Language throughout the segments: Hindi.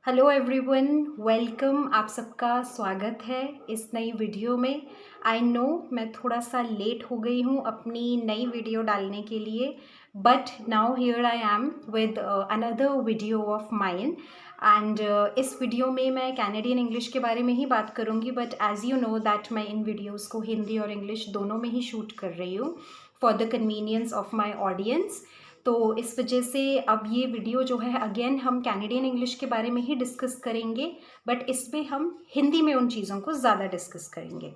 Hello everyone, welcome. आप सबका स्वागत है इस नई वीडियो में। आई नो मैं थोड़ा सा लेट हो गई हूँ अपनी नई वीडियो डालने के लिए, but now here I am with another video of mine. And इस वीडियो में मैं कैनेडियन इंग्लिश के बारे में ही बात करूँगी, but as you know that मैं इन वीडियोज़ को हिंदी और इंग्लिश दोनों में ही शूट कर रही हूँ for the convenience of my audience. तो इस वजह से अब ये वीडियो जो है अगेन हम कैनेडियन इंग्लिश के बारे में ही डिस्कस करेंगे, बट इसमें हम हिंदी में उन चीज़ों को ज़्यादा डिस्कस करेंगे।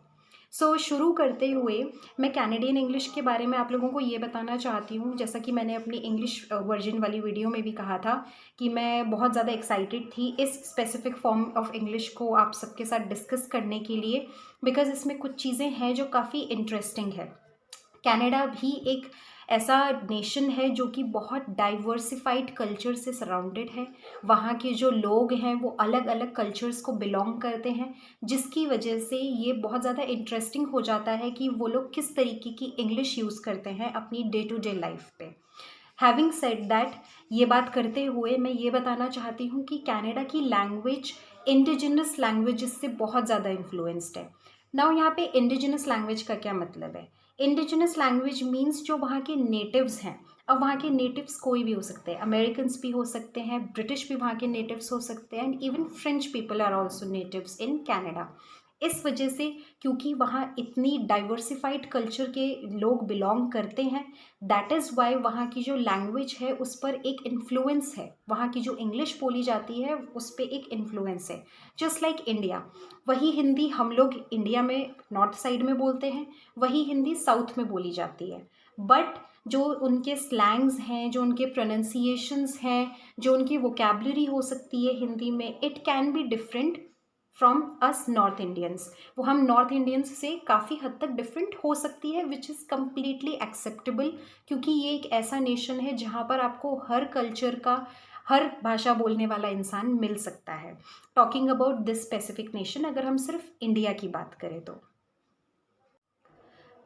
शुरू करते हुए मैं कैनेडियन इंग्लिश के बारे में आप लोगों को ये बताना चाहती हूँ, जैसा कि मैंने अपनी इंग्लिश वर्जन वाली वीडियो में भी कहा था कि मैं बहुत ज़्यादा एक्साइटेड थी इस स्पेसिफिक फॉर्म ऑफ इंग्लिश को आप सबके साथ डिस्कस करने के लिए, बिकॉज़ इसमें कुछ चीज़ें हैं जो काफ़ी इंटरेस्टिंग है। कनाडा भी एक ऐसा नेशन है जो कि बहुत डाइवर्सिफाइड कल्चर से सराउंडेड है। वहाँ के जो लोग हैं वो अलग अलग कल्चर्स को बिलोंग करते हैं, जिसकी वजह से ये बहुत ज़्यादा इंटरेस्टिंग हो जाता है कि वो लोग किस तरीके की इंग्लिश यूज़ करते हैं अपनी डे टू डे लाइफ पे। हैविंग सेड दैट, ये बात करते हुए मैं ये बताना चाहती हूँ कि कनाडा की लैंग्वेज इंडिजिनस लैंग्वेजेस से बहुत ज़्यादा इन्फ्लुएंस्ड है। नाउ यहाँ पे इंडिजिनस लैंग्वेज का क्या मतलब है? इंडिजिनस लैंग्वेज मीन्स जो वहाँ के नेटिव्स हैं। अब वहाँ के नेटिव्स कोई भी हो सकते हैं, अमेरिकन्स भी हो सकते हैं, ब्रिटिश भी वहाँ के नेटिव्स हो सकते हैं, and even French people are also natives in Canada. इस वजह से क्योंकि वहाँ इतनी डाइवर्सिफाइड कल्चर के लोग बिलोंग करते हैं, दैट इज़ वाई वहाँ की जो लैंग्वेज है उस पर एक इन्फ्लुएंस है। वहाँ की जो इंग्लिश बोली जाती है उस पर एक इन्फ्लुएंस है। जस्ट लाइक इंडिया, वही हिंदी हम लोग इंडिया में नॉर्थ साइड में बोलते हैं, वही हिंदी साउथ में बोली जाती है, बट जो उनके स्लैंग्स हैं, जो उनके प्रोनाउंसिएशंस हैं, जो उनकी वोकैबलरी हो सकती है हिंदी में, it can be different from us north Indians. वो हम नॉर्थ इंडियंस से काफ़ी हद तक डिफरेंट हो सकती है, विच इज़ कम्प्लीटली एक्सेप्टेबल, क्योंकि ये एक ऐसा नेशन है जहाँ पर आपको हर कल्चर का, हर भाषा बोलने वाला इंसान मिल सकता है। Talking about this specific nation, अगर हम सिर्फ इंडिया की बात करें तो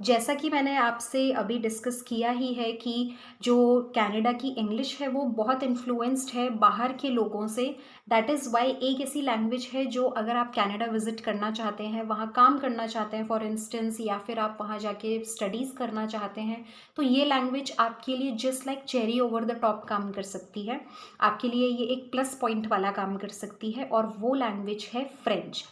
जैसा कि मैंने आपसे अभी डिस्कस किया ही है कि जो कनाडा की इंग्लिश है वो बहुत इन्फ्लुएंस्ड है बाहर के लोगों से। दैट इज़ वाई एक ऐसी लैंग्वेज है जो अगर आप कनाडा विज़िट करना चाहते हैं, वहाँ काम करना चाहते हैं फॉर इंस्टेंस, या फिर आप वहाँ जाके स्टडीज़ करना चाहते हैं, तो ये लैंग्वेज आपके लिए just like cherry over the top काम कर सकती है। आपके लिए ये एक प्लस पॉइंट वाला काम कर सकती है, और वो लैंग्वेज है French.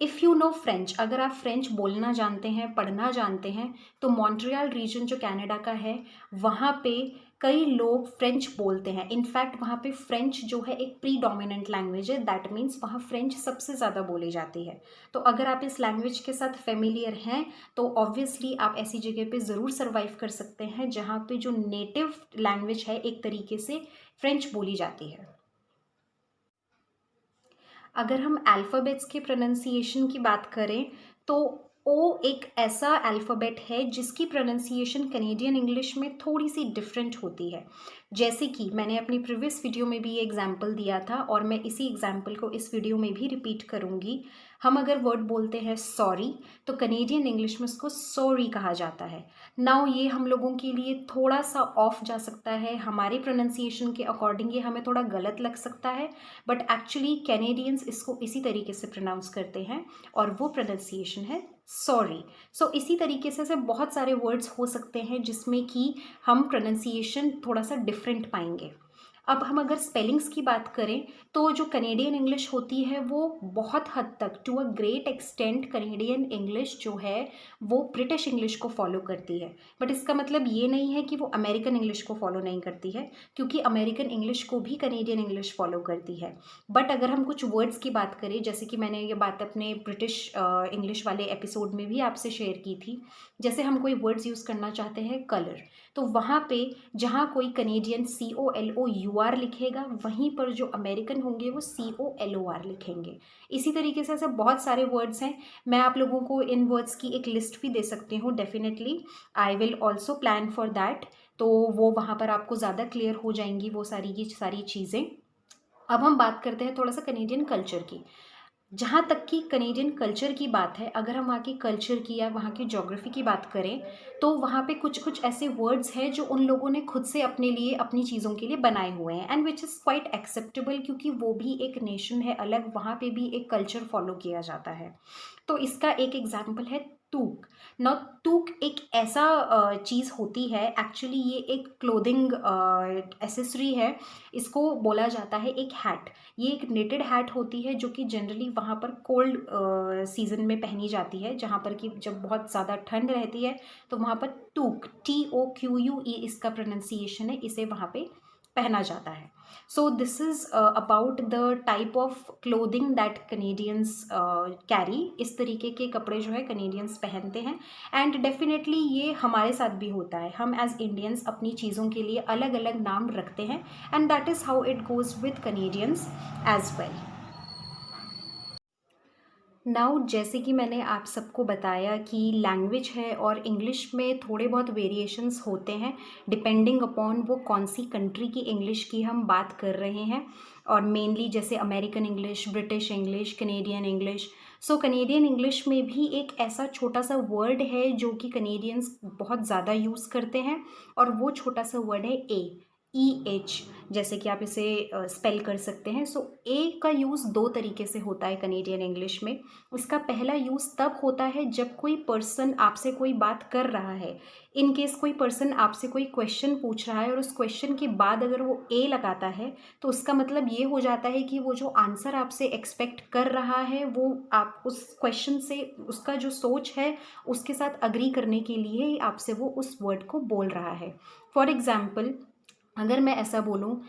If you know French, अगर आप फ्रेंच बोलना जानते हैं, पढ़ना जानते हैं, तो मॉन्ट्रियल रीजन जो कनाडा का है वहाँ पे कई लोग फ्रेंच बोलते हैं। इनफैक्ट वहाँ पे फ्रेंच जो है एक प्रीडोमिनेंट लैंग्वेज है, दैट मीन्स वहाँ फ्रेंच सबसे ज़्यादा बोली जाती है। तो अगर आप इस लैंग्वेज के साथ फेमिलियर हैं तो ऑब्वियसली आप ऐसी जगह पे ज़रूर सर्वाइव कर सकते हैं जहाँ पे जो नेटिव लैंग्वेज है एक तरीके से फ्रेंच बोली जाती है। अगर हम अल्फ़ाबेट्स के प्रोनाउंसिएशन की बात करें तो ओ एक ऐसा अल्फ़ाबेट है जिसकी प्रोनाउंसिएशन कैनेडियन इंग्लिश में थोड़ी सी डिफरेंट होती है। जैसे कि मैंने अपनी प्रीवियस वीडियो में भी ये एग्जांपल दिया था और मैं इसी एग्जांपल को इस वीडियो में भी रिपीट करूँगी। हम अगर वर्ड बोलते हैं सॉरी, तो कैनेडियन इंग्लिश में उसको सॉरी कहा जाता है। नाउ ये हम लोगों के लिए थोड़ा सा ऑफ जा सकता है, हमारे प्रोनाउंसिएशन के अकॉर्डिंग ये हमें थोड़ा गलत लग सकता है, बट एक्चुअली कैनेडियंस इसको इसी तरीके से प्रोनाउंस करते हैं और वो प्रोनाउंसिएशन है सॉरी। इसी तरीके से बहुत सारे वर्ड्स हो सकते हैं जिसमें कि हम प्रोनाउंसिएशन थोड़ा सा डिफरेंट पाएंगे। अब हम अगर स्पेलिंग्स की बात करें तो जो कैनेडियन इंग्लिश होती है वो बहुत हद तक, to a great extent, Canadian English जो है वो ब्रिटिश इंग्लिश को फॉलो करती है। बट इसका मतलब ये नहीं है कि वो अमेरिकन इंग्लिश को फॉलो नहीं करती है, क्योंकि अमेरिकन इंग्लिश को भी कैनेडियन इंग्लिश फॉलो करती है। बट अगर हम कुछ वर्ड्स की बात करें, जैसे कि मैंने ये बात अपने ब्रिटिश इंग्लिश वाले एपिसोड में भी आपसे शेयर की थी, जैसे हम कोई वर्ड्स यूज़ करना चाहते हैं कलर, तो वहाँ पे जहाँ कोई कनेडियन COLOUR लिखेगा, वहीं पर जो अमेरिकन होंगे वो COLOR लिखेंगे। इसी तरीके से ऐसे बहुत सारे वर्ड्स हैं। मैं आप लोगों को इन वर्ड्स की एक लिस्ट भी दे सकती हूँ, definitely I will also plan for that. तो वो वहाँ पर आपको ज़्यादा क्लियर हो जाएंगी वो सारी की सारी चीज़ें। अब हम बात करते हैं थोड़ा सा कनेडियन कल्चर की। जहाँ तक कि कनेडियन कल्चर की बात है, अगर हम वहाँ की कल्चर की या वहाँ की ज्योग्राफी की बात करें, तो वहाँ पे कुछ कुछ ऐसे वर्ड्स हैं जो उन लोगों ने खुद से अपने लिए, अपनी चीज़ों के लिए बनाए हुए हैं, and which is quite acceptable, क्योंकि वो भी एक नेशन है अलग, वहाँ पे भी एक कल्चर फॉलो किया जाता है। तो इसका एक एग्जाम्पल है तूक। ना, तूक एक ऐसा चीज़ होती है, एक्चुअली ये एक क्लोथिंग एसेसरी है। इसको बोला जाता है एक हैट। ये एक नेटेड हैट होती है जो कि जनरली वहाँ पर कोल्ड सीज़न में पहनी जाती है, जहाँ पर कि जब बहुत ज़्यादा ठंड रहती है तो वहाँ पर टूक, TOQUE इसका प्रोनाउंसिएशन है, इसे वहाँ पे पहना जाता है। So this is about the type of clothing that Canadians carry. इस तरीके के कपड़े जो है कनेडियंस पहनते हैं, एंड डेफिनेटली ये हमारे साथ भी होता है। हम एज इंडियंस अपनी चीज़ों के लिए अलग अलग नाम रखते हैं, and that is how it goes with Canadians as well. Now, जैसे कि मैंने आप सबको बताया कि लैंग्वेज है और इंग्लिश में थोड़े बहुत वेरिएशंस होते हैं, डिपेंडिंग अपॉन वो कौन सी कंट्री की इंग्लिश की हम बात कर रहे हैं, और मेनली जैसे American English, British English, Canadian English. So Canadian English में भी एक ऐसा छोटा सा वर्ड है जो कि कनेडियंस बहुत ज़्यादा यूज़ करते हैं, और वो छोटा सा वर्ड है EH, जैसे कि आप इसे स्पेल कर सकते हैं। सो ए का यूज़ दो तरीके से होता है कनेडियन इंग्लिश में। इसका पहला यूज़ तब होता है जब कोई पर्सन आपसे कोई बात कर रहा है। इन केस कोई पर्सन आपसे कोई क्वेश्चन पूछ रहा है और उस क्वेश्चन के बाद अगर वो ए लगाता है, तो उसका मतलब ये हो जाता है कि वो जो आंसर आपसे एक्सपेक्ट कर रहा है, वो आप उस क्वेश्चन से, उसका जो सोच है उसके साथ अग्री करने के लिए ही आपसे वो उस वर्ड को बोल रहा है। फॉर एग्ज़ाम्पल, अगर मैं ऐसा बोलूँ,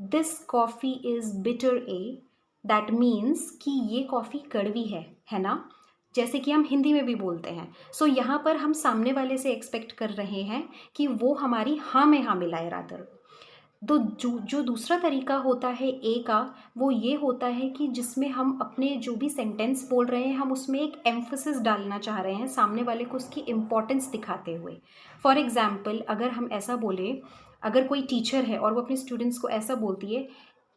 this coffee is bitter A, that means कि ये कॉफ़ी कड़वी है ना, जैसे कि हम हिंदी में भी बोलते हैं। सो यहाँ पर हम सामने वाले से एक्सपेक्ट कर रहे हैं कि वो हमारी हाँ में हाँ मिलाए रादर। तो जो दूसरा तरीका होता है ए का, वो ये होता है कि जिसमें हम अपने जो भी सेंटेंस बोल रहे हैं, हम उसमें एक एम्फसिस डालना चाह रहे हैं, सामने वाले को उसकी इम्पोर्टेंस दिखाते हुए। फॉर एग्ज़ाम्पल, अगर हम ऐसा बोलें, अगर कोई टीचर है और वो अपने स्टूडेंट्स को ऐसा बोलती है,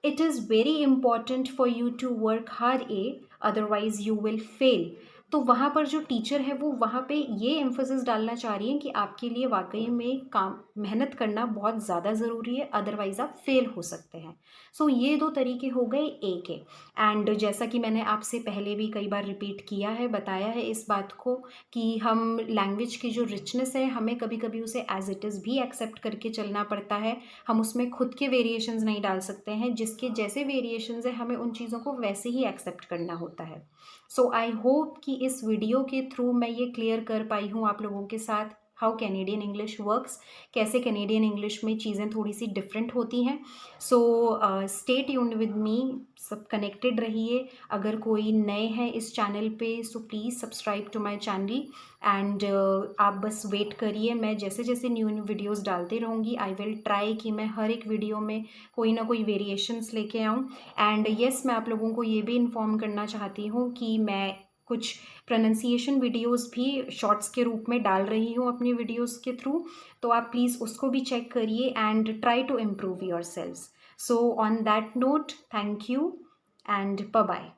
it is very important for you to work hard uh, otherwise you will fail. तो वहाँ पर जो टीचर है वो वहाँ पे ये एम्फसिस डालना चाह रही है कि आपके लिए वाकई में काम, मेहनत करना बहुत ज़्यादा ज़रूरी है, अदरवाइज़ आप फेल हो सकते हैं। सो ये दो तरीके हो गए ए के। एंड जैसा कि मैंने आपसे पहले भी कई बार रिपीट किया है, बताया है इस बात को, कि हम लैंग्वेज की जो रिचनेस है, हमें कभी कभी उसे एज इट इज़ भी एक्सेप्ट करके चलना पड़ता है। हम उसमें खुद के वेरिएशंस नहीं डाल सकते हैं, जिसके जैसे वेरिएशंस है हमें उन चीज़ों को वैसे ही एक्सेप्ट करना होता है। सो आई होप कि इस वीडियो के थ्रू मैं ये क्लियर कर पाई हूँ आप लोगों के साथ हाउ कैनेडियन इंग्लिश वर्क्स, कैसे कैनेडियन इंग्लिश में चीज़ें थोड़ी सी डिफरेंट होती हैं। So stay tuned with me, सब कनेक्टेड रहिए। अगर कोई नए हैं इस चैनल पे, so please subscribe to my channel, and आप बस वेट करिए, मैं जैसे जैसे न्यू न्यू वीडियोज़ डालती रहूँगी। आई विल ट्राई कि मैं हर एक वीडियो में कोई ना कोई वेरिएशंस लेके आऊँ। एंड येस, मैं आप लोगों को ये भी इन्फॉर्म करना चाहती हूँ कि मैं कुछ प्रोनाउंसिएशन वीडियोस भी शॉर्ट्स के रूप में डाल रही हूँ अपनी वीडियोस के थ्रू, तो आप प्लीज़ उसको भी चेक करिए and try to improve yourselves. So on that note, thank you and bye bye.